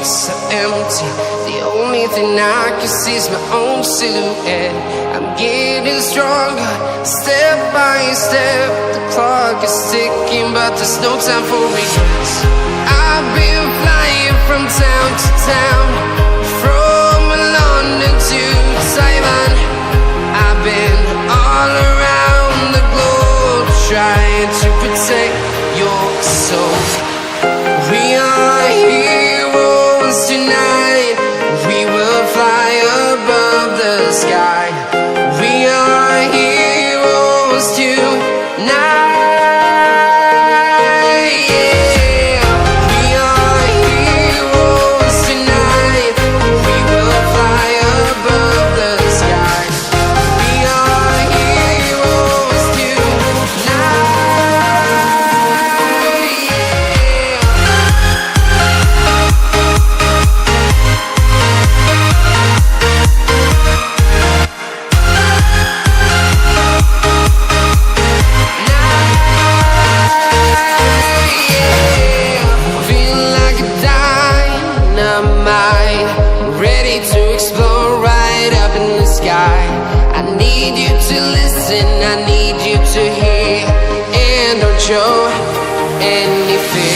so empty. The only thing I can see is my own silhouette. I'm getting stronger, step by step. The clock is ticking, but there's no time for regrets. I've been flying from town to town, from London to Taiwan. I've been all around the globe, trying to protect your soul. We are heroes tonight. We will fly above the sky. We are heroes tonight. Yeah. We are heroes tonight. We will fly above the sky. We are heroes tonight. Feeling like a dynamite, ready to explode right up in the sky. I need you to listen, I need you to hear, and don't show any fear.